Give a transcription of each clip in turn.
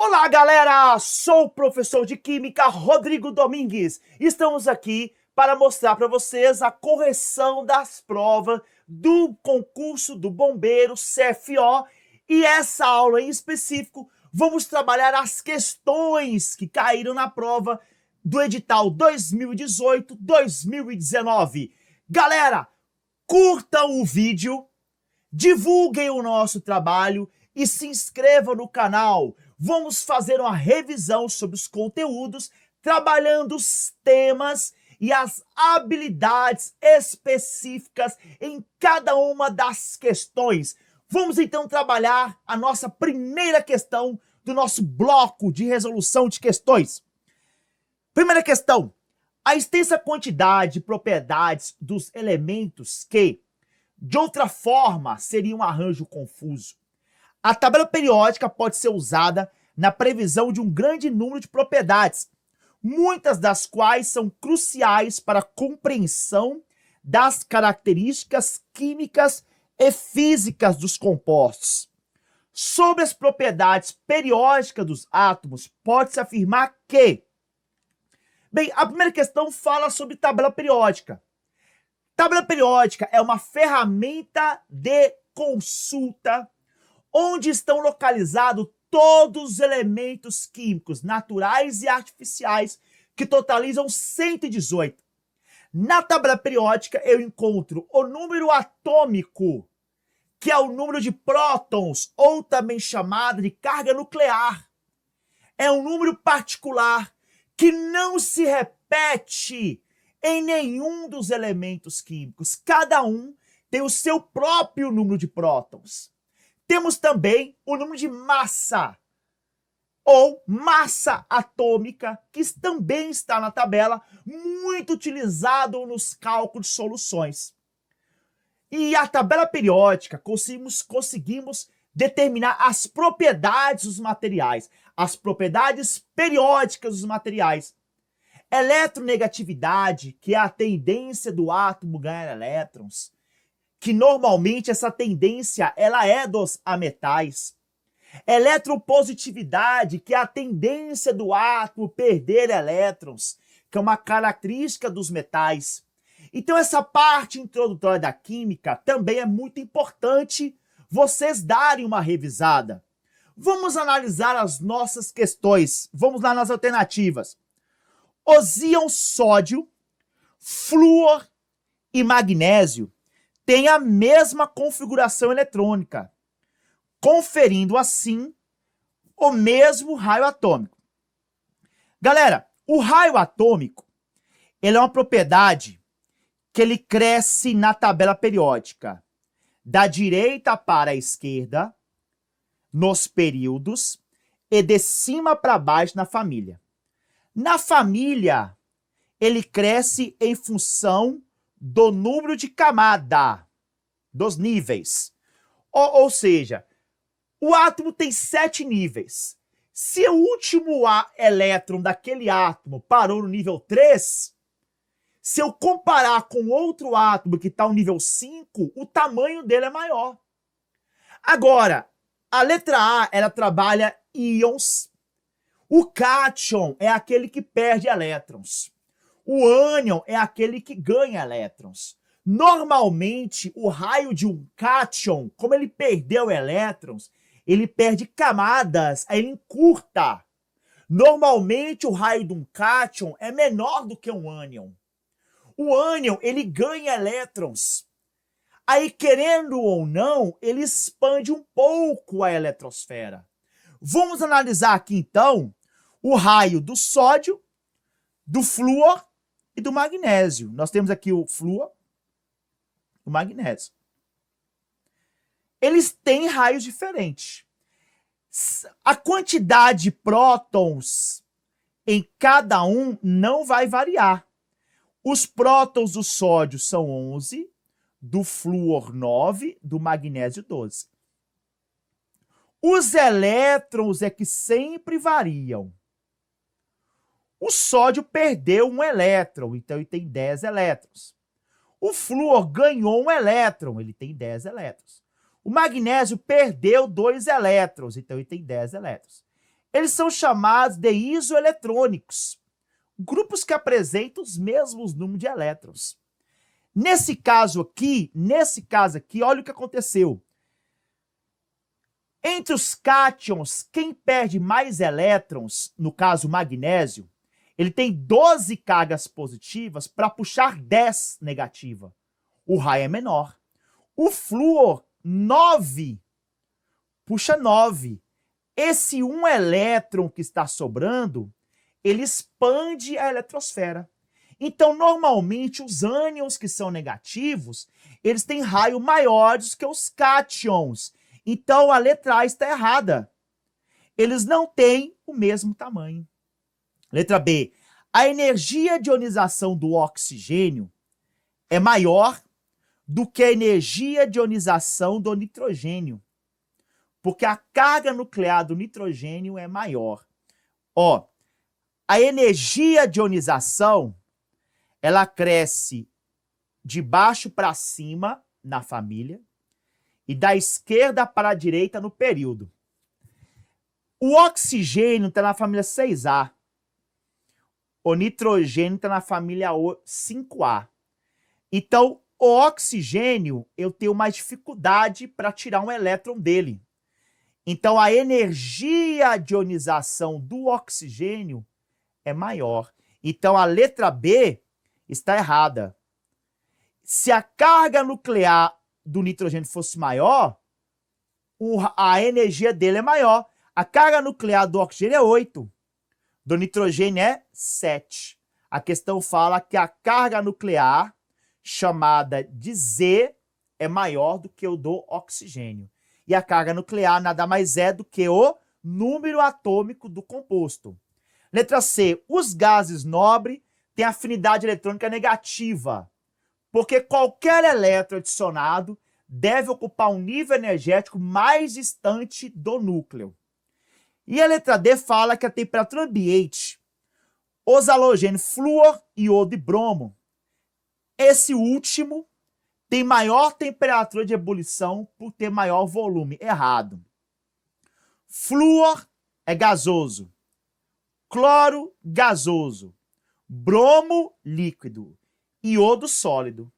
Olá, galera! Sou o professor de Química Rodrigo Domingues. Estamos aqui para mostrar para vocês a correção das provas do concurso do Bombeiro CFO. E essa aula em específico, vamos trabalhar as questões que caíram na prova do edital 2018-2019. Galera, curtam o vídeo, divulguem o nosso trabalho e se inscrevam no canal. Vamos fazer uma revisão sobre os conteúdos, trabalhando os temas e as habilidades específicas em cada uma das questões. Vamos então trabalhar a nossa primeira questão do nosso bloco de resolução de questões. Primeira questão: a extensa quantidade de propriedades dos elementos que, de outra forma, seria um arranjo confuso. A tabela periódica pode ser usada na previsão de um grande número de propriedades, muitas das quais são cruciais para a compreensão das características químicas e físicas dos compostos. Sobre as propriedades periódicas dos átomos, pode-se afirmar que... Bem, a primeira questão fala sobre tabela periódica. Tabela periódica é uma ferramenta de consulta onde estão localizados todos os elementos químicos naturais e artificiais, que totalizam 118. Na tabela periódica eu encontro o número atômico, que é o número de prótons, ou também chamado de carga nuclear. É um número particular que não se repete em nenhum dos elementos químicos. Cada um tem o seu próprio número de prótons. Temos também o número de massa, ou massa atômica, que também está na tabela, muito utilizado nos cálculos de soluções. E a tabela periódica conseguimos determinar as propriedades dos materiais, as propriedades periódicas dos materiais. Eletronegatividade, que é a tendência do átomo ganhar elétrons, que normalmente essa tendência ela é dos ametais. Eletropositividade, que é a tendência do átomo perder elétrons, que é uma característica dos metais. Então essa parte introdutória da química também é muito importante vocês darem uma revisada. Vamos analisar as nossas questões. Vamos lá nas alternativas. Os íons sódio, flúor e magnésio têm a mesma configuração eletrônica, conferindo assim o mesmo raio atômico. Galera, o raio atômico ele é uma propriedade que ele cresce na tabela periódica, da direita para a esquerda, nos períodos, e de cima para baixo na família. Na família, ele cresce em função do número de camada, dos níveis. Ou seja, o átomo tem 7 níveis. Se o último elétron daquele átomo parou no nível 3, se eu comparar com outro átomo que está no nível 5, o tamanho dele é maior. Agora, a letra A, ela trabalha íons. O cátion é aquele que perde elétrons. O ânion é aquele que ganha elétrons. Normalmente, o raio de um cátion, como ele perdeu elétrons, ele perde camadas, aí ele encurta. Normalmente, o raio de um cátion é menor do que um ânion. O ânion, ele ganha elétrons. Aí, querendo ou não, ele expande um pouco a eletrosfera. Vamos analisar aqui, então, o raio do sódio, do flúor e do magnésio. Nós temos aqui o flúor e o magnésio. Eles têm raios diferentes. A quantidade de prótons em cada um não vai variar. Os prótons do sódio são 11, do flúor 9, do magnésio 12. Os elétrons é que sempre variam. O sódio perdeu um elétron, então ele tem 10 elétrons. O flúor ganhou um elétron, ele tem 10 elétrons. O magnésio perdeu 2 elétrons, então ele tem 10 elétrons. Eles são chamados de isoeletrônicos, grupos que apresentam os mesmos números de elétrons. Nesse caso aqui, olha o que aconteceu. Entre os cátions, quem perde mais elétrons, no caso o magnésio, ele tem 12 cargas positivas para puxar 10 negativas. O raio é menor. O flúor, 9, puxa 9. Esse 1 elétron que está sobrando, ele expande a eletrosfera. Então, normalmente, os ânions que são negativos, eles têm raio maiores que os cátions. Então, a letra A está errada. Eles não têm o mesmo tamanho. Letra B. A energia de ionização do oxigênio é maior do que a energia de ionização do nitrogênio, porque a carga nuclear do nitrogênio é maior. Ó, a energia de ionização, ela cresce de baixo para cima na família e da esquerda para a direita no período. O oxigênio está na família 6A. O nitrogênio está na família 5A. Então, o oxigênio, eu tenho mais dificuldade para tirar um elétron dele. Então, a energia de ionização do oxigênio é maior. Então, a letra B está errada. Se a carga nuclear do nitrogênio fosse maior, a energia dele é maior. A carga nuclear do oxigênio é 8. Do nitrogênio é 7. A questão fala que a carga nuclear, chamada de Z, é maior do que o do oxigênio. E a carga nuclear nada mais é do que o número atômico do composto. Letra C. Os gases nobres têm afinidade eletrônica negativa, porque qualquer elétron adicionado deve ocupar um nível energético mais distante do núcleo. E a letra D fala que a temperatura ambiente, os halogênios flúor, iodo e bromo, esse último tem maior temperatura de ebulição por ter maior volume. Errado. Flúor é gasoso. Cloro, gasoso. Bromo, líquido. Iodo, sólido.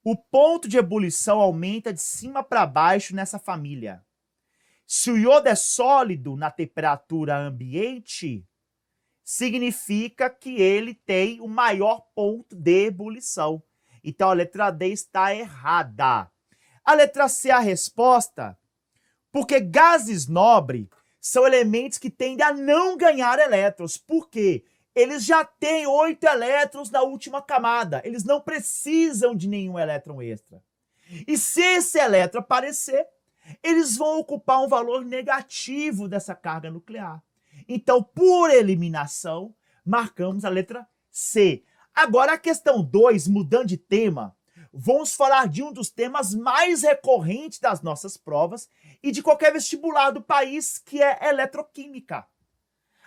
O ponto de ebulição aumenta de cima para baixo nessa família. Se o iodo é sólido na temperatura ambiente, significa que ele tem o maior ponto de ebulição. Então, a letra D está errada. A letra C é a resposta, porque gases nobres são elementos que tendem a não ganhar elétrons. Por quê? Eles já têm 8 elétrons na última camada. Eles não precisam de nenhum elétron extra. E se esse elétron aparecer, eles vão ocupar um valor negativo dessa carga nuclear. Então, por eliminação, marcamos a letra C. Agora, a questão 2, mudando de tema, vamos falar de um dos temas mais recorrentes das nossas provas e de qualquer vestibular do país, que é eletroquímica.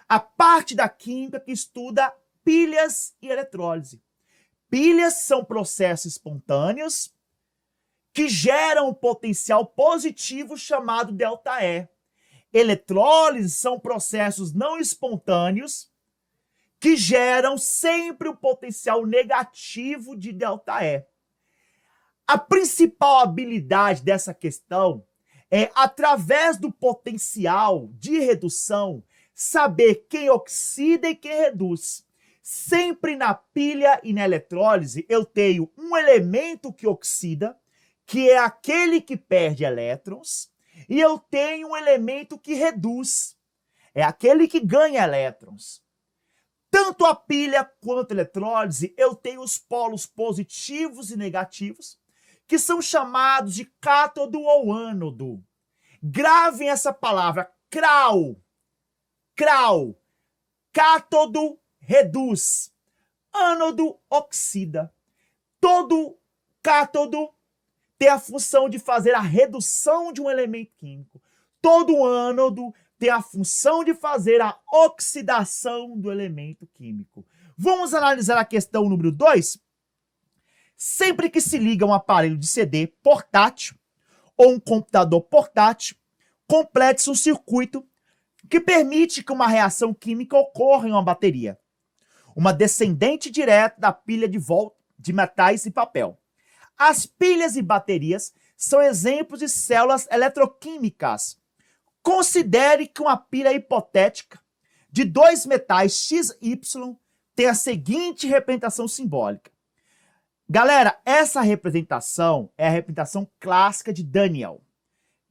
A parte da química que estuda pilhas e eletrólise. Pilhas são processos espontâneos que geram um potencial positivo chamado ΔE. Eletrólise são processos não espontâneos que geram sempre o potencial negativo de ΔE. A principal habilidade dessa questão é, através do potencial de redução, saber quem oxida e quem reduz. Sempre na pilha e na eletrólise, eu tenho um elemento que oxida, que é aquele que perde elétrons, e eu tenho um elemento que reduz, é aquele que ganha elétrons. Tanto a pilha quanto a eletrólise, eu tenho os polos positivos e negativos, que são chamados de cátodo ou ânodo. Gravem essa palavra, CRAU. CRAU. Cátodo reduz. Ânodo oxida. Todo cátodo tem a função de fazer a redução de um elemento químico. Todo ânodo tem a função de fazer a oxidação do elemento químico. Vamos analisar a questão número 2? Sempre que se liga um aparelho de CD portátil ou um computador portátil, complete-se um circuito que permite que uma reação química ocorra em uma bateria, uma descendente direta da pilha de metais e papel. As pilhas e baterias são exemplos de células eletroquímicas. Considere que uma pilha hipotética de dois metais XY tem a seguinte representação simbólica. Galera, essa representação é a representação clássica de Daniel,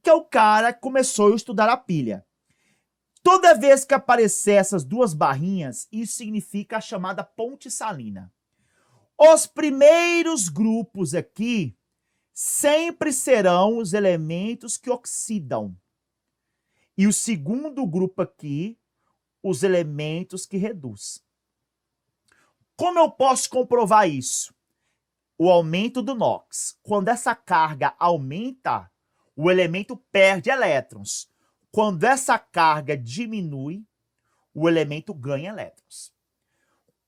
que é o cara que começou a estudar a pilha. Toda vez que aparecer essas duas barrinhas, isso significa a chamada ponte salina. Os primeiros grupos aqui sempre serão os elementos que oxidam. E o segundo grupo aqui, os elementos que reduzem. Como eu posso comprovar isso? O aumento do NOx. Quando essa carga aumenta, o elemento perde elétrons. Quando essa carga diminui, o elemento ganha elétrons.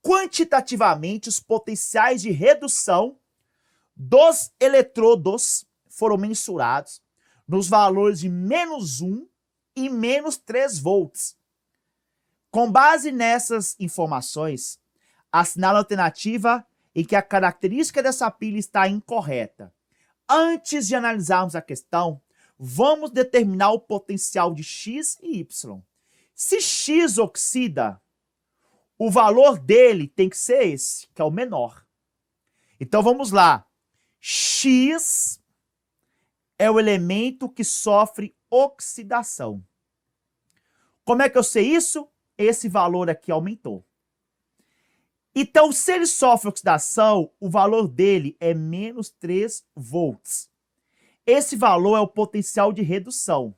Quantitativamente, os potenciais de redução dos eletrodos foram mensurados nos valores de -1 e -3 volts. Com base nessas informações, assinala a alternativa em que a característica dessa pilha está incorreta. Antes de analisarmos a questão, vamos determinar o potencial de X e Y. Se X oxida, o valor dele tem que ser esse, que é o menor. Então vamos lá. X é o elemento que sofre oxidação. Como é que eu sei isso? Esse valor aqui aumentou. Então, se ele sofre oxidação, o valor dele é -3 volts. Esse valor é o potencial de redução.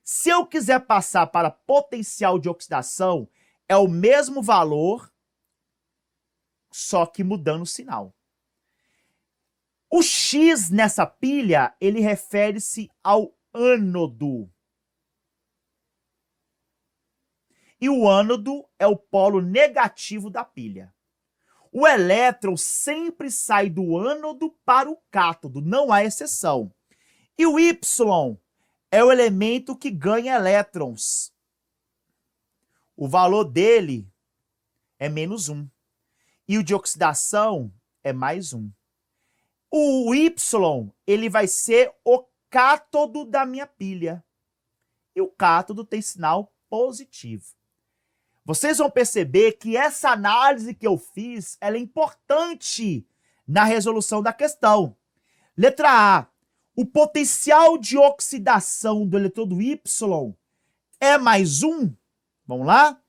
Se eu quiser passar para potencial de oxidação, é o mesmo valor, só que mudando o sinal. O X nessa pilha, ele refere-se ao ânodo. E o ânodo é o polo negativo da pilha. O elétron sempre sai do ânodo para o cátodo, não há exceção. E o Y é o elemento que ganha elétrons. O valor dele é -1. E o de oxidação é +1. O Y, ele vai ser o cátodo da minha pilha. E o cátodo tem sinal positivo. Vocês vão perceber que essa análise que eu fiz, ela é importante na resolução da questão. Letra A. O potencial de oxidação do eletrodo Y é +1. Vamos lá?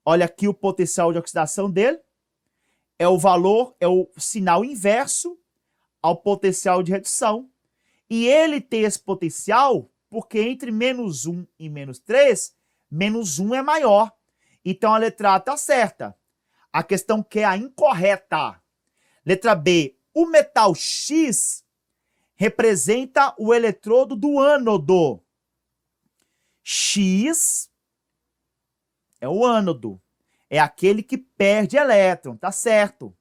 Olha aqui o potencial de oxidação dele. É o valor, é o sinal inverso ao potencial de redução. E ele tem esse potencial porque entre -1 e -3, -1 é maior. Então a letra A está certa. A questão que é a incorreta. Letra B. O metal X representa o eletrodo do ânodo. X é o ânodo. É aquele que perde elétron, tá certo.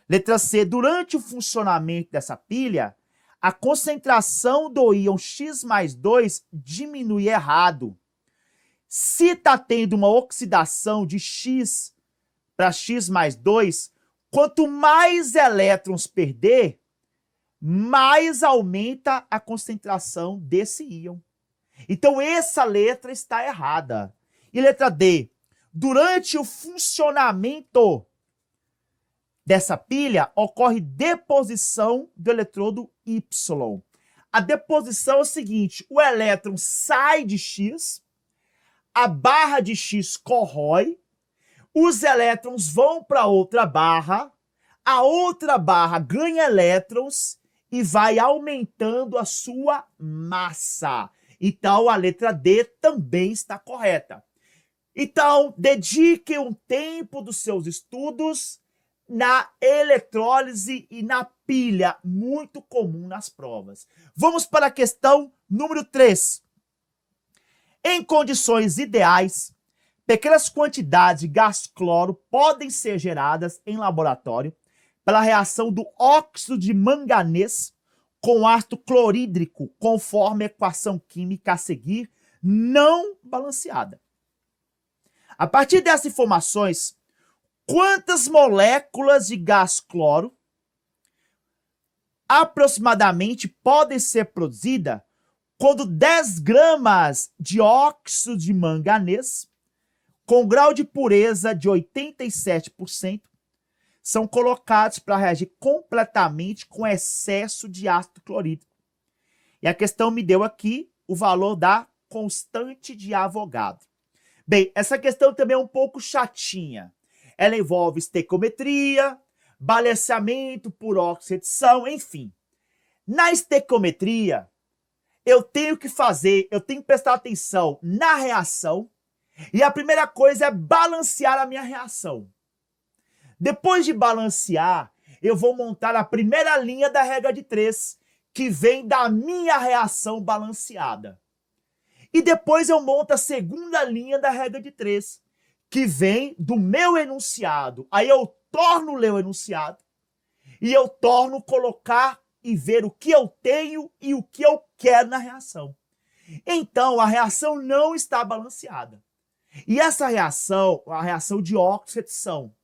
Letra C. Durante o funcionamento dessa pilha, a concentração do íon X+2 diminui errado. Se está tendo uma oxidação de X para X+2, quanto mais elétrons perder, mais aumenta a concentração desse íon. Então, essa letra está errada. E letra D. Durante o funcionamento dessa pilha, ocorre deposição do eletrodo Y. A deposição é o seguinte, o elétron sai de X, a barra de X corrói, os elétrons vão para outra barra, a outra barra ganha elétrons e vai aumentando a sua massa. Então, a letra D também está correta. Então, dediquem um tempo dos seus estudos na eletrólise e na pilha, muito comum nas provas. Vamos para a questão número 3. Em condições ideais, pequenas quantidades de gás cloro podem ser geradas em laboratório pela reação do óxido de manganês com ácido clorídrico, conforme a equação química a seguir, não balanceada. A partir dessas informações, quantas moléculas de gás cloro aproximadamente podem ser produzidas quando 10 gramas de óxido de manganês, com grau de pureza de 87%, são colocados para reagir completamente com excesso de ácido clorídrico. E a questão me deu aqui o valor da constante de Avogadro. Bem, essa questão também é um pouco chatinha. Ela envolve estequiometria, balanceamento por oxi-redução, enfim. Na estequiometria, eu tenho que prestar atenção na reação, e a primeira coisa é balancear a minha reação. Depois de balancear, eu vou montar a primeira linha da regra de 3, que vem da minha reação balanceada. E depois eu monto a segunda linha da regra de 3, que vem do meu enunciado. Aí eu torno o meu enunciado e eu torno colocar e ver o que eu tenho e o que eu quero na reação. Então, a reação não está balanceada. E essa reação, a reação de oxi-redução,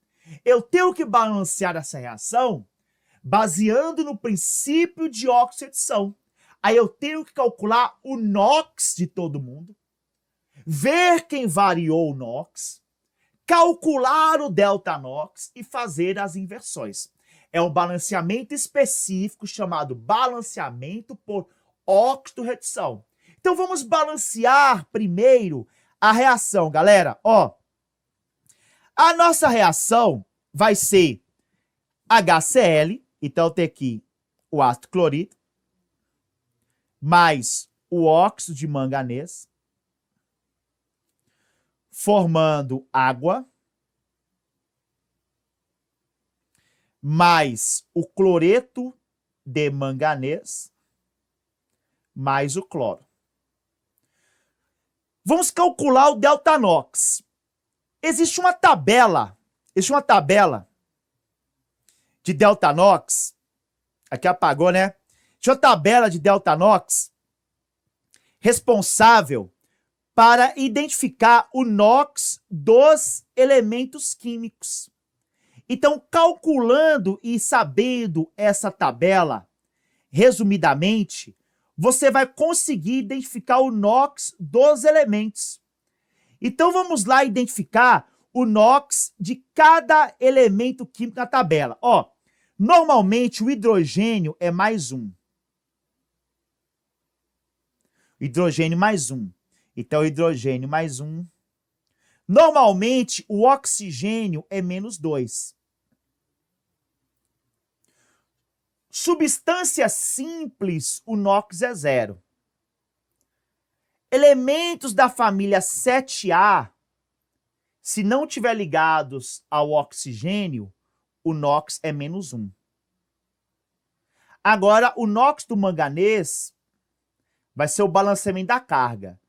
eu tenho que balancear essa reação baseando no princípio de oxi-redução. Aí eu tenho que calcular o NOx de todo mundo, ver quem variou o NOx, calcular o delta NOx e fazer as inversões. É um balanceamento específico chamado balanceamento por oxi-redução. Então vamos balancear primeiro a reação, galera. Ó, a nossa reação vai ser HCl, então eu tenho aqui o ácido clorídrico, mais o óxido de manganês, formando água, mais o cloreto de manganês, mais o cloro. Vamos calcular o delta NOx. Existe uma tabela de delta NOx, aqui apagou, né? Existe uma tabela de delta NOx responsável para identificar o NOx dos elementos químicos. Então, calculando e sabendo essa tabela, resumidamente, você vai conseguir identificar o NOx dos elementos. Então, vamos lá identificar o NOx de cada elemento químico na tabela. Ó, normalmente, o hidrogênio é mais 1. Hidrogênio mais 1. Então, hidrogênio mais 1. Normalmente, o oxigênio é menos 2. Substância simples, o NOx é 0. Elementos da família 7A, se não estiver ligados ao oxigênio, o NOx é menos 1. Agora, o NOx do manganês vai ser o balanceamento da carga.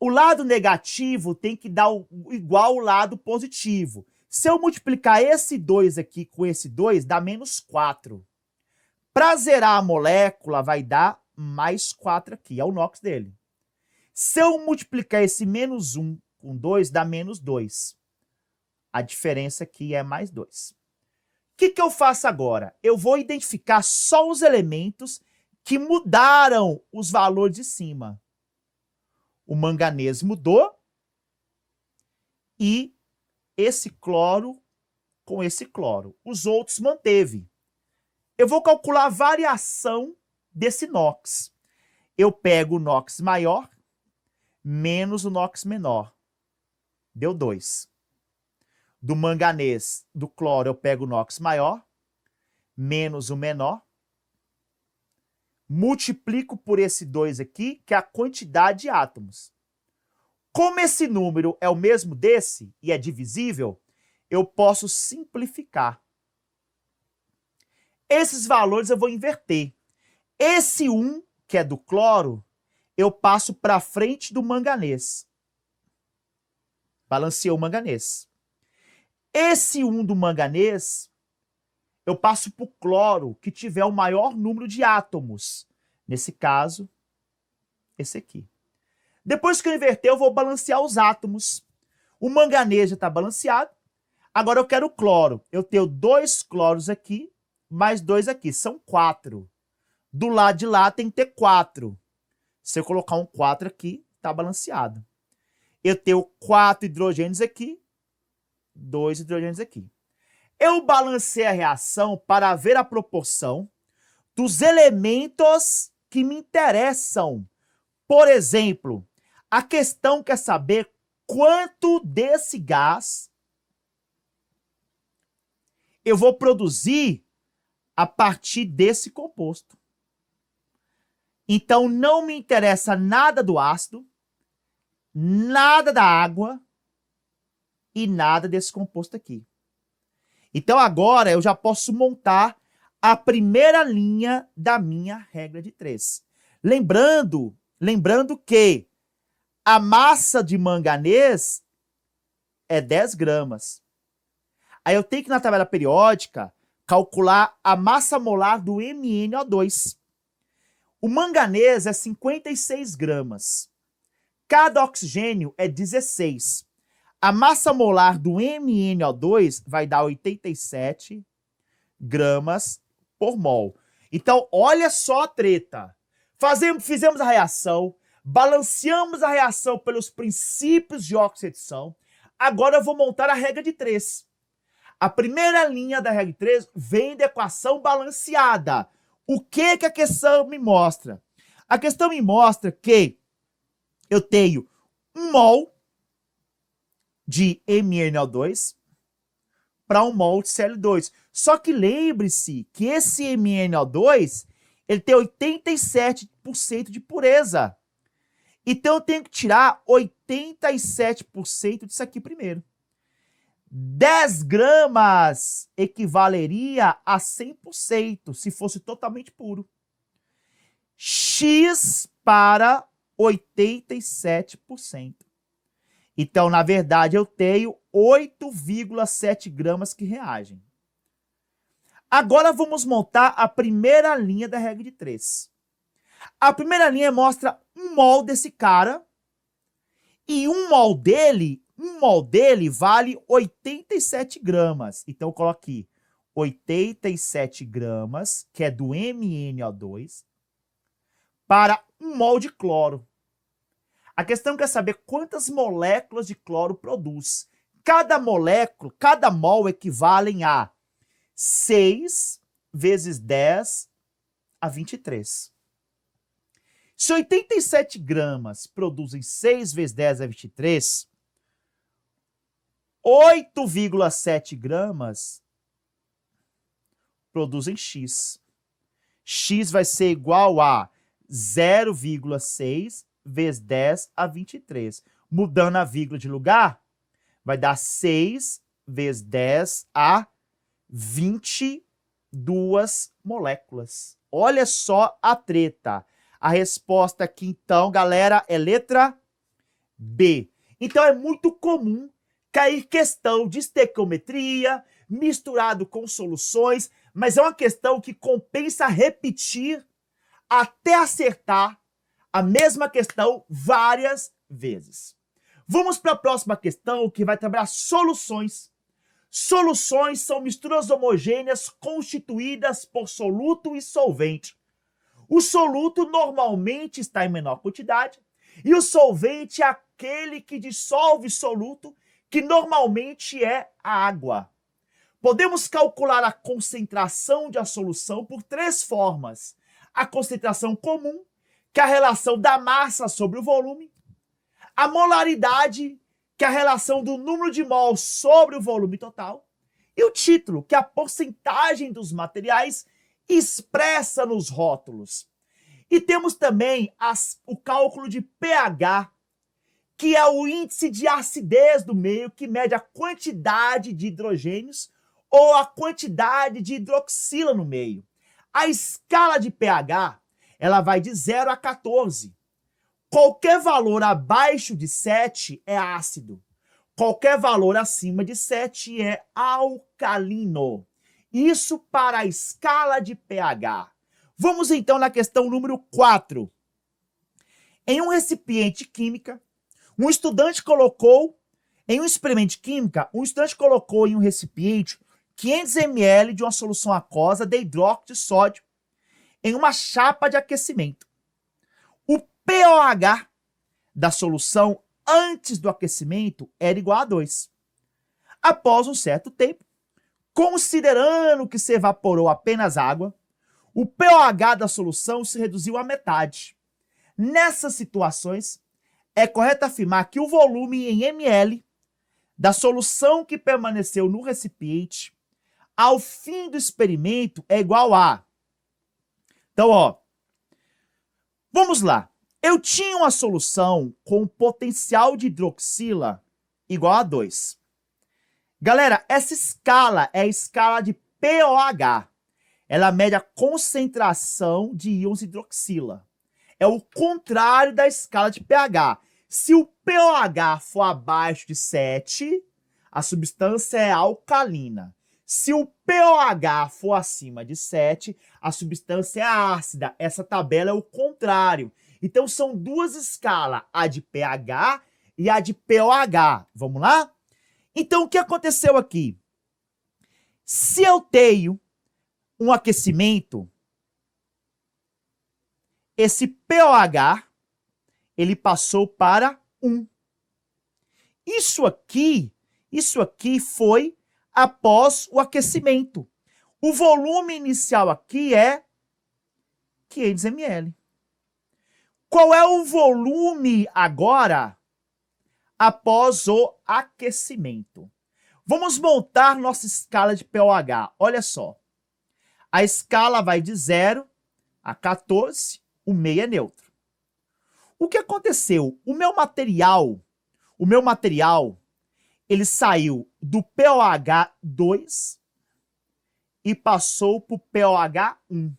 O lado negativo tem que dar igual ao lado positivo. Se eu multiplicar esse 2 aqui com esse 2, dá menos 4. Para zerar a molécula, vai dar mais 4 aqui, é o NOx dele. Se eu multiplicar esse menos 1 com 2, dá menos 2. A diferença aqui é mais 2. O que eu faço agora? Eu vou identificar só os elementos que mudaram os valores de cima. O manganês mudou e esse cloro com esse cloro. Os outros manteve. Eu vou calcular a variação desse NOx. Eu pego o NOx maior menos o NOx menor. Deu 2. Do manganês, do cloro, eu pego o NOx maior menos o menor. Multiplico por esse 2 aqui, que é a quantidade de átomos. Como esse número é o mesmo desse e é divisível, eu posso simplificar. Esses valores eu vou inverter. Esse 1, que é do cloro, eu passo para frente do manganês. Balanceou o manganês. Esse 1 do manganês, eu passo para o cloro, que tiver o maior número de átomos. Nesse caso, esse aqui. Depois que eu inverter, eu vou balancear os átomos. O manganês já está balanceado. Agora eu quero o cloro. Eu tenho 2 cloros aqui, mais 2 aqui. São 4. Do lado de lá tem que ter 4. Se eu colocar um 4 aqui, está balanceado. Eu tenho 4 hidrogênios aqui, 2 hidrogênios aqui. Eu balancei a reação para ver a proporção dos elementos que me interessam. Por exemplo, a questão quer saber quanto desse gás eu vou produzir a partir desse composto. Então, não me interessa nada do ácido, nada da água e nada desse composto aqui. Então, agora eu já posso montar a primeira linha da minha regra de 3. Lembrando que a massa de manganês é 10 gramas. Aí eu tenho que, na tabela periódica, calcular a massa molar do MnO2. O manganês é 56 gramas. Cada oxigênio é 16. A massa molar do MnO2 vai dar 87 gramas por mol. Então, olha só a treta. Fizemos a reação, balanceamos a reação pelos princípios de oxidação. Agora eu vou montar a regra de 3. A primeira linha da regra de 3 vem da equação balanceada. O que a questão me mostra? A questão me mostra que eu tenho 1 mol de MnO2 para 1 mol de Cl2. Só que lembre-se que esse MnO2 ele tem 87% de pureza. Então eu tenho que tirar 87% disso aqui primeiro. 10 gramas equivaleria a 100% se fosse totalmente puro. X para 87%. Então, na verdade, eu tenho 8,7 gramas que reagem. Agora vamos montar a primeira linha da regra de 3. A primeira linha mostra 1 mol desse cara e 1 mol dele vale 87 gramas. Então eu coloco aqui 87 gramas, que é do MnO2, para 1 mol de cloro. A questão quer saber quantas moléculas de cloro produz. Cada molécula, cada mol equivalem a 6 vezes 10 a 23. Se 87 gramas produzem 6 vezes 10 a 23, 8,7 gramas produzem X. X vai ser igual a 0,6 vezes 10 a 23. Mudando a vírgula de lugar, vai dar 6 vezes 10 a 22 moléculas. Olha só a treta. A resposta aqui, então, galera, é letra B. Então, é muito comum cair questão de estequiometria, misturado com soluções, mas é uma questão que compensa repetir até acertar a mesma questão várias vezes. Vamos para a próxima questão, que vai trabalhar soluções. Soluções são misturas homogêneas constituídas por soluto e solvente. O soluto normalmente está em menor quantidade e o solvente é aquele que dissolve soluto, que normalmente é a água. Podemos calcular a concentração de a solução por 3 formas. A concentração comum, que é a relação da massa sobre o volume. A molaridade, que é a relação do número de mols sobre o volume total. E o título, que é a porcentagem dos materiais expressa nos rótulos. E temos também o cálculo de pH, que é o índice de acidez do meio, que mede a quantidade de hidrogênios ou a quantidade de hidroxila no meio. A escala de pH, ela vai de 0 a 14. Qualquer valor abaixo de 7 é ácido. Qualquer valor acima de 7 é alcalino. Isso para a escala de pH. Vamos então na questão número 4. Em um recipiente de química, um estudante colocou, em um experimento de química, um estudante colocou em um recipiente 500 ml de uma solução aquosa de hidróxido de sódio em uma chapa de aquecimento. O pOH da solução antes do aquecimento era igual a 2. Após um certo tempo, considerando que se evaporou apenas água, o pOH da solução se reduziu à metade. Nessas situações, é correto afirmar que o volume em ml da solução que permaneceu no recipiente ao fim do experimento é igual a... Então, ó, vamos lá. Eu tinha uma solução com potencial de hidroxila igual a 2. Galera, essa escala é a escala de pOH. Ela mede a concentração de íons hidroxila. É o contrário da escala de pH. Se o pOH for abaixo de 7, a substância é alcalina. Se o pOH for acima de 7, a substância é ácida. Essa tabela é o contrário. Então, são duas escalas, a de pH e a de pOH. Vamos lá? Então, o que aconteceu aqui? Se eu tenho um aquecimento, esse pOH, ele passou para 1. Isso aqui foi após o aquecimento. O volume inicial aqui é 500 ml. Qual é o volume agora após o aquecimento? Vamos montar nossa escala de pOH. Olha só. A escala vai de 0 a 14, o meio é neutro. O que aconteceu? O meu material, ele saiu do pOH 2 e passou para o pOH 1.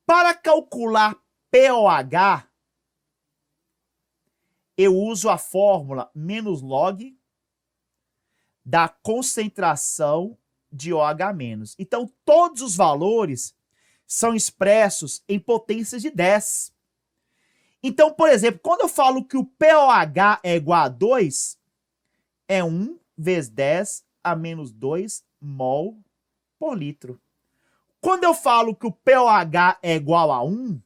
Para calcular pOH, eu uso a fórmula menos log da concentração de OH-. Então, todos os valores são expressos em potências de 10. Então, por exemplo, quando eu falo que o pOH é igual a 2, é 1 vezes 10 a menos 2 mol por litro. Quando eu falo que o pOH é igual a 1,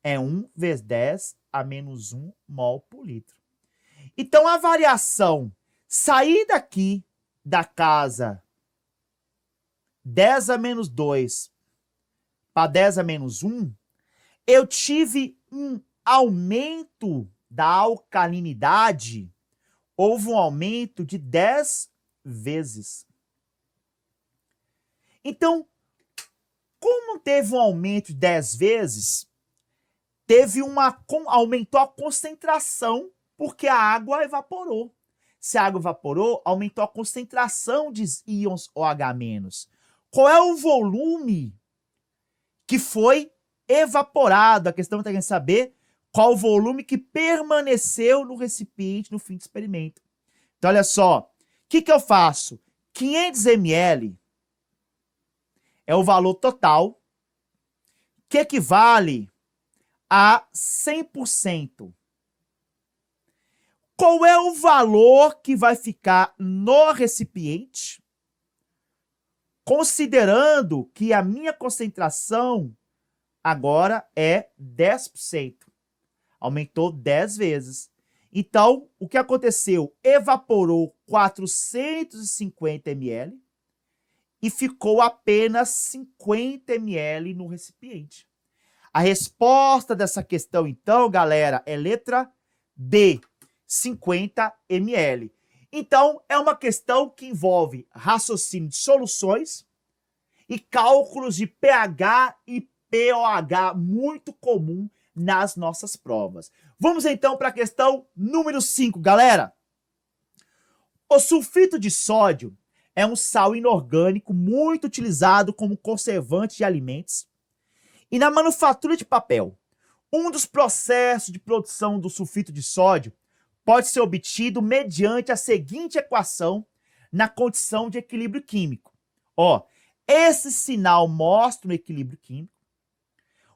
é 1 vezes 10 a menos 1 mol por litro. Então, a variação, sair daqui da casa 10 a menos 2 para 10 a menos 1, eu tive um aumento da alcalinidade, houve um aumento de 10 vezes. Então, como teve um aumento de 10 vezes, aumentou a concentração, porque a água evaporou. Se a água evaporou, aumentou a concentração de íons OH-. Qual é o volume que foi evaporado? A questão está querendo saber qual o volume que permaneceu no recipiente no fim do experimento. Então, olha só, o que eu faço? 500 ml é o valor total, que equivale a 100%. Qual é o valor que vai ficar no recipiente, considerando que a minha concentração agora é 10%. Aumentou 10 vezes. Então, o que aconteceu? Evaporou 450 ml e ficou apenas 50 ml no recipiente. A resposta dessa questão, então, galera, é letra D, 50 ml. Então, é uma questão que envolve raciocínio de soluções e cálculos de pH e pOH, muito comum nas nossas provas. Vamos, então, para a questão número 5, galera. O sulfito de sódio é um sal inorgânico muito utilizado como conservante de alimentos e na manufatura de papel. Um dos processos de produção do sulfito de sódio pode ser obtido mediante a seguinte equação na condição de equilíbrio químico. Ó, esse sinal mostra o equilíbrio químico.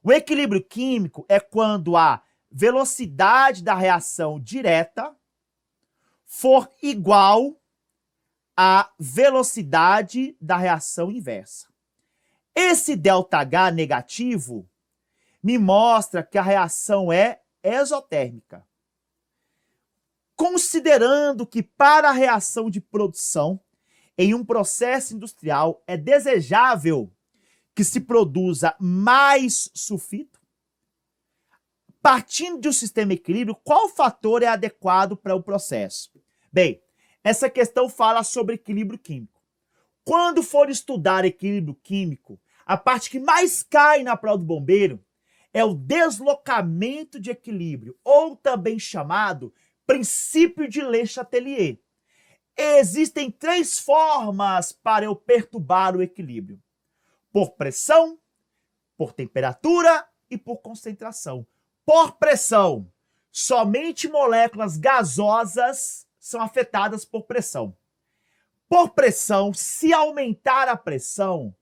O equilíbrio químico é quando a velocidade da reação direta for igual à velocidade da reação inversa. Esse ΔH negativo me mostra que a reação é exotérmica. Considerando que para a reação de produção em um processo industrial é desejável que se produza mais sulfito, partindo de um sistema equilíbrio, qual fator é adequado para o processo? Bem, essa questão fala sobre equilíbrio químico. Quando for estudar equilíbrio químico, a parte que mais cai na prova do bombeiro é o deslocamento de equilíbrio, ou também chamado princípio de Le Chatelier. Existem 3 formas para eu perturbar o equilíbrio: por pressão, por temperatura e por concentração. Por pressão, somente moléculas gasosas são afetadas por pressão. Por pressão, se aumentar a pressão,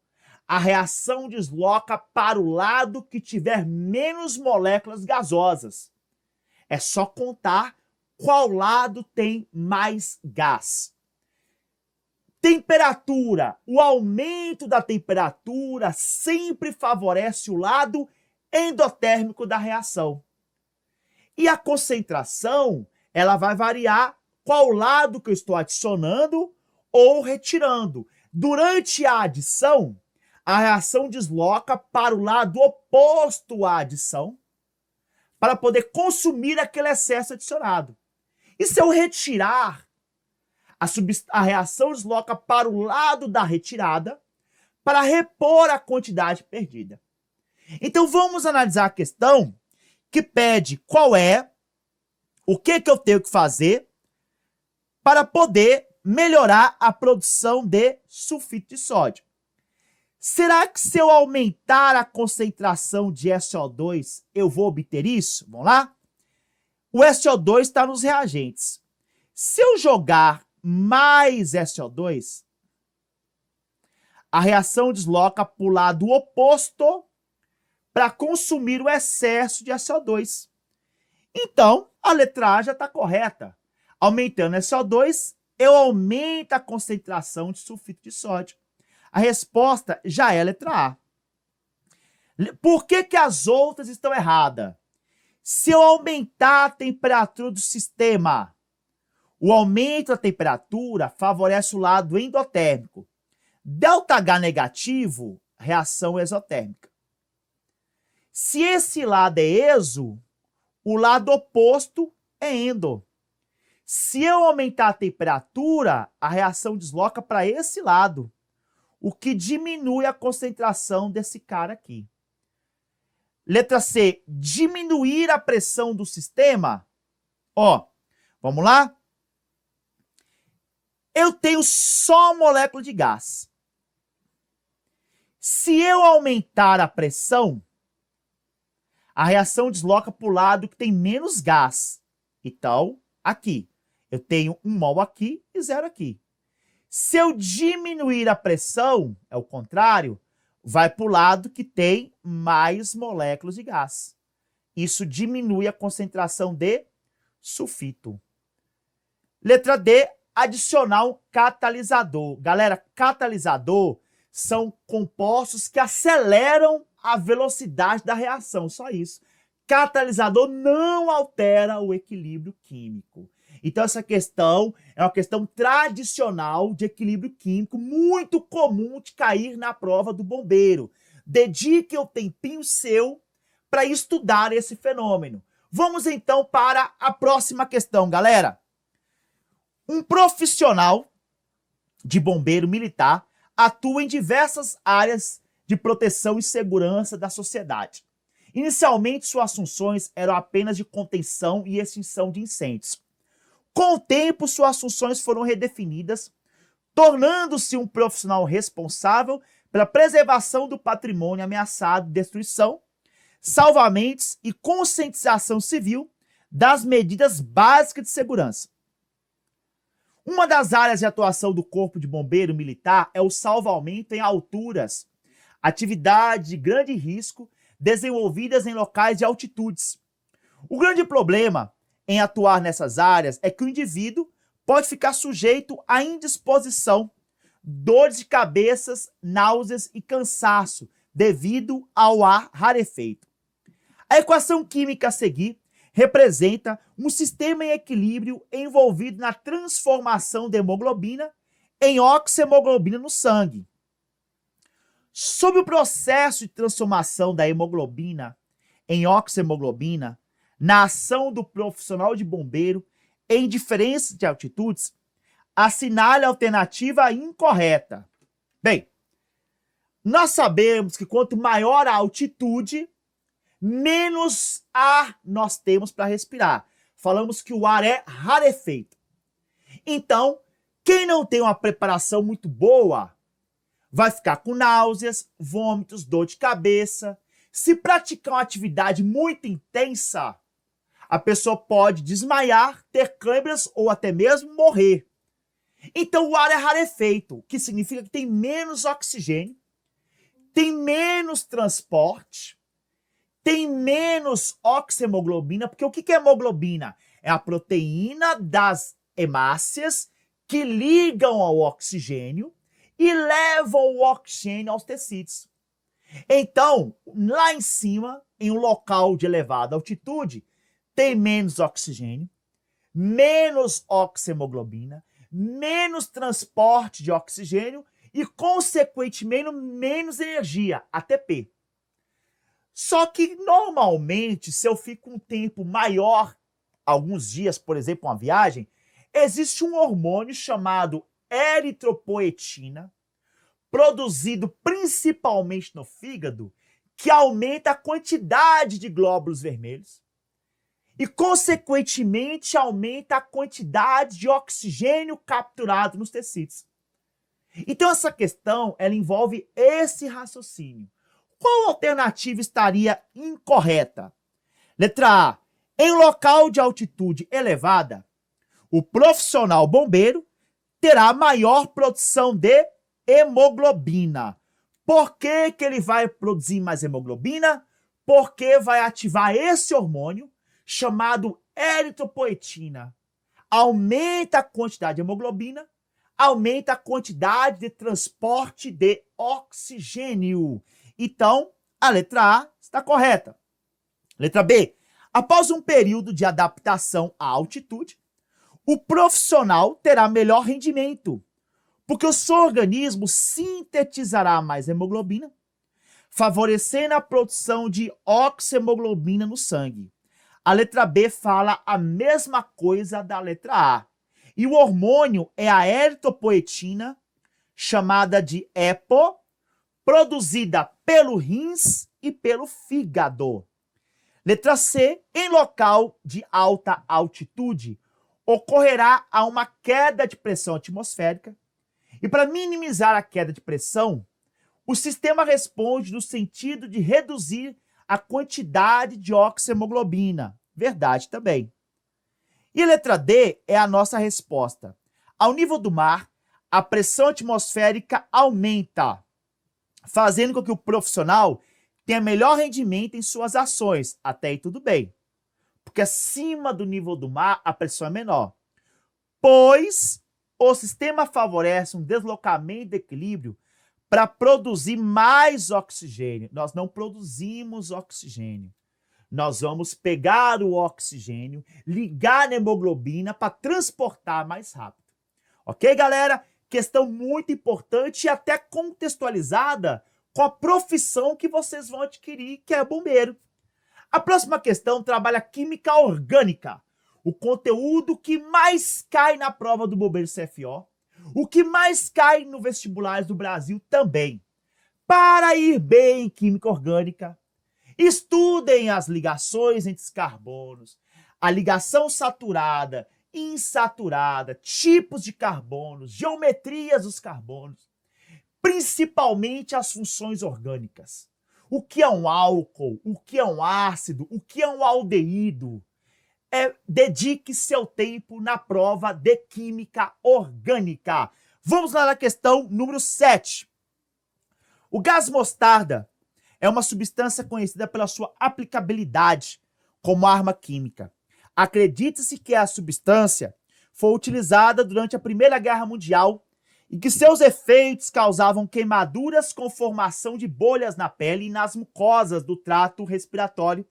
a reação desloca para o lado que tiver menos moléculas gasosas. É só contar qual lado tem mais gás. Temperatura. O aumento da temperatura sempre favorece o lado endotérmico da reação. E a concentração, ela vai variar qual lado que eu estou adicionando ou retirando. Durante a adição, a reação desloca para o lado oposto à adição para poder consumir aquele excesso adicionado. E se eu retirar, a reação desloca para o lado da retirada para repor a quantidade perdida. Então vamos analisar a questão que pede o que eu tenho que fazer para poder melhorar a produção de sulfito de sódio. Será que se eu aumentar a concentração de SO2, eu vou obter isso? Vamos lá? O SO2 está nos reagentes. Se eu jogar mais SO2, a reação desloca para o lado oposto para consumir o excesso de SO2. Então, a letra A já está correta. Aumentando SO2, eu aumento a concentração de sulfito de sódio. A resposta já é a letra A. Por que as outras estão erradas? Se eu aumentar a temperatura do sistema, o aumento da temperatura favorece o lado endotérmico. ΔH negativo, reação exotérmica. Se esse lado é exo, o lado oposto é endo. Se eu aumentar a temperatura, a reação desloca para esse lado, o que diminui a concentração desse cara aqui. Letra C, diminuir a pressão do sistema. Ó, vamos lá? Eu tenho só molécula de gás. Se eu aumentar a pressão, a reação desloca para o lado que tem menos gás. Então, aqui, eu tenho 1 mol aqui e 0 aqui. Se eu diminuir a pressão, é o contrário, vai para o lado que tem mais moléculas de gás. Isso diminui a concentração de sulfito. Letra D, adicionar um catalisador. Galera, catalisador são compostos que aceleram a velocidade da reação, só isso. Catalisador não altera o equilíbrio químico. Então essa questão é uma questão tradicional de equilíbrio químico, muito comum de cair na prova do bombeiro. Dedique o tempinho seu para estudar esse fenômeno. Vamos então para a próxima questão, galera. Um profissional de bombeiro militar atua em diversas áreas de proteção e segurança da sociedade. Inicialmente, suas funções eram apenas de contenção e extinção de incêndios. Com o tempo, suas funções foram redefinidas, tornando-se um profissional responsável pela preservação do patrimônio ameaçado de destruição, salvamentos e conscientização civil das medidas básicas de segurança. Uma das áreas de atuação do Corpo de Bombeiro Militar é o salvamento em alturas, atividade de grande risco desenvolvidas em locais de altitudes. O grande problema em atuar nessas áreas é que o indivíduo pode ficar sujeito à indisposição, dores de cabeça, náuseas e cansaço devido ao ar rarefeito. A equação química a seguir representa um sistema em equilíbrio envolvido na transformação da hemoglobina em oxihemoglobina no sangue. Sob o processo de transformação da hemoglobina em oxihemoglobina, na ação do profissional de bombeiro em diferentes de altitudes, assinale a alternativa incorreta. Bem, nós sabemos que quanto maior a altitude, menos ar nós temos para respirar. Falamos que o ar é rarefeito. Então, quem não tem uma preparação muito boa vai ficar com náuseas, vômitos, dor de cabeça. Se praticar uma atividade muito intensa, a pessoa pode desmaiar, ter câimbras ou até mesmo morrer. Então o ar é rarefeito, o que significa que tem menos oxigênio, tem menos transporte, tem menos oxihemoglobina, porque o que é hemoglobina? É a proteína das hemácias que ligam ao oxigênio e levam o oxigênio aos tecidos. Então, lá em cima, em um local de elevada altitude, tem menos oxigênio, menos oxihemoglobina, menos transporte de oxigênio e, consequentemente, menos energia, ATP. Só que, normalmente, se eu fico um tempo maior, alguns dias, por exemplo, uma viagem, existe um hormônio chamado eritropoetina, produzido principalmente no fígado, que aumenta a quantidade de glóbulos vermelhos e, consequentemente, aumenta a quantidade de oxigênio capturado nos tecidos. Então, essa questão, ela envolve esse raciocínio. Qual alternativa estaria incorreta? Letra A. Em local de altitude elevada, o profissional bombeiro terá maior produção de hemoglobina. Por que ele vai produzir mais hemoglobina? Porque vai ativar esse hormônio chamado eritropoetina. Aumenta a quantidade de hemoglobina, aumenta a quantidade de transporte de oxigênio. Então, a letra A está correta. Letra B. Após um período de adaptação à altitude, o profissional terá melhor rendimento, porque o seu organismo sintetizará mais hemoglobina, favorecendo a produção de oxihemoglobina no sangue. A letra B fala a mesma coisa da letra A. E o hormônio é a eritropoetina, chamada de EPO, produzida pelo rins e pelo fígado. Letra C. Em local de alta altitude, ocorrerá uma queda de pressão atmosférica. E para minimizar a queda de pressão, o sistema responde no sentido de reduzir a quantidade de oxihemoglobina. Verdade também. E a letra D é a nossa resposta. Ao nível do mar, a pressão atmosférica aumenta, fazendo com que o profissional tenha melhor rendimento em suas ações. Até aí tudo bem. Porque acima do nível do mar, a pressão é menor. Pois o sistema favorece um deslocamento de equilíbrio para produzir mais oxigênio. Nós não produzimos oxigênio. Nós vamos pegar o oxigênio, ligar na hemoglobina para transportar mais rápido. Ok, galera? Questão muito importante e até contextualizada com a profissão que vocês vão adquirir, que é bombeiro. A próxima questão trabalha química orgânica, o conteúdo que mais cai na prova do bombeiro CFO, o que mais cai no vestibulares do Brasil também. Para ir bem em química orgânica, estudem as ligações entre os carbonos, a ligação saturada, insaturada, tipos de carbonos, geometrias dos carbonos, principalmente as funções orgânicas. O que é um álcool? O que é um ácido? O que é um aldeído? Dedique seu tempo na prova de química orgânica. Vamos lá na questão número 7. O gás mostarda é uma substância conhecida pela sua aplicabilidade como arma química. Acredita-se que a substância foi utilizada durante a Primeira Guerra Mundial e que seus efeitos causavam queimaduras com formação de bolhas na pele e nas mucosas do trato respiratório,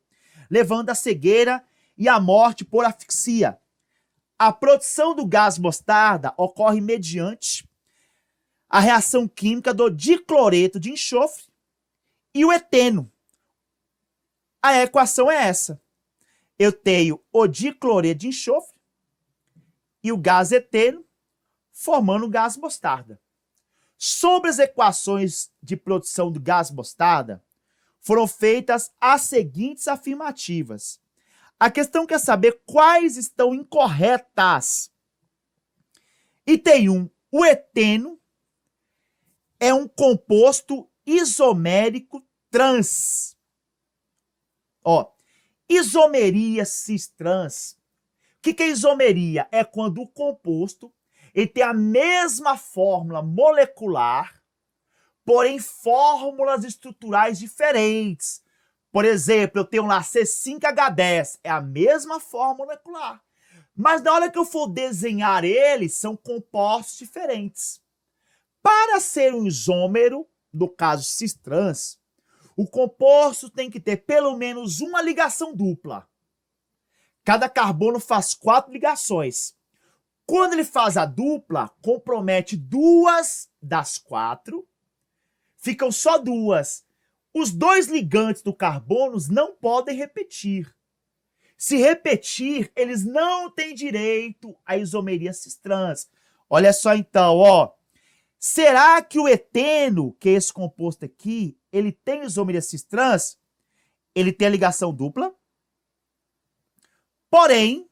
levando à cegueira e à morte por asfixia. A produção do gás mostarda ocorre mediante a reação química do dicloreto de enxofre e o eteno. A equação é essa. Eu tenho o dicloreto de enxofre e o gás eteno formando o gás mostarda. Sobre as equações de produção do gás mostarda, foram feitas as seguintes afirmativas. A questão quer saber quais estão incorretas. Item 1. O eteno é um composto isomérico trans. Isomeria cis-trans. O que é isomeria? É quando o composto ele tem a mesma fórmula molecular, porém fórmulas estruturais diferentes. Por exemplo, eu tenho lá C5H10, é a mesma fórmula molecular. Mas na hora que eu for desenhar eles, são compostos diferentes. Para ser um isômero, no caso cis-trans, o composto tem que ter pelo menos uma ligação dupla. Cada carbono faz 4 ligações. Quando ele faz a dupla, compromete 2 das 4, ficam só 2. Os 2 ligantes do carbono não podem repetir. Se repetir, eles não têm direito à isomeria cis-trans. Olha só então, será que o eteno, que é esse composto aqui, ele tem isomeria cis-trans? Ele tem a ligação dupla. Porém,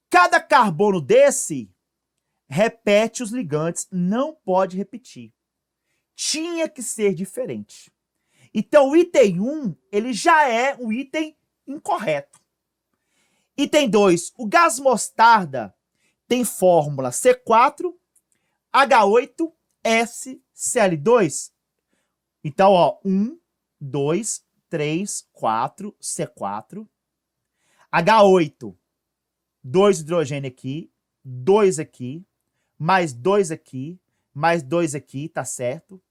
cada carbono desse repete os ligantes, não pode repetir. Tinha que ser diferente. Então, o item 1, ele já é um item incorreto. Item 2, o gás mostarda tem fórmula C4, H8, S, Cl2. Então, 1, 2, 3, 4, C4, H8, 2 hidrogênio aqui, 2 aqui, mais 2 aqui, mais 2 aqui, tá certo?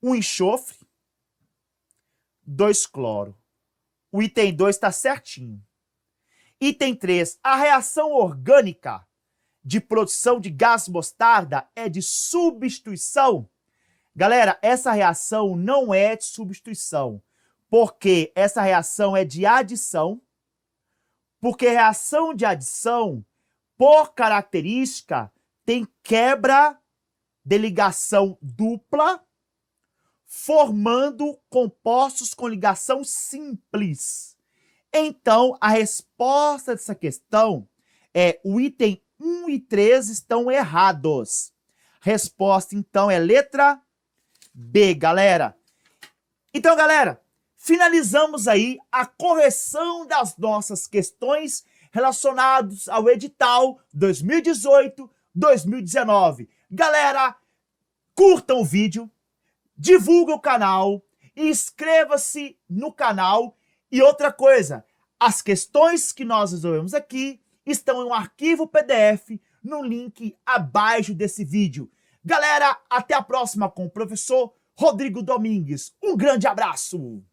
1 enxofre, 2 cloro. O item 2 está certinho. Item 3, a reação orgânica de produção de gás mostarda é de substituição. Galera, essa reação não é de substituição, porque essa reação é de adição, porque reação de adição, por característica, tem quebra de ligação dupla, formando compostos com ligação simples. Então, a resposta dessa questão é o item 1 e 3 estão errados. Resposta, então, é letra B, galera. Então, galera, finalizamos aí a correção das nossas questões relacionadas ao edital 2018-2019. Galera, curtam o vídeo, divulguem o canal, inscreva-se no canal. E outra coisa, as questões que nós resolvemos aqui estão em um arquivo PDF no link abaixo desse vídeo. Galera, até a próxima com o professor Rodrigo Domingues. Um grande abraço!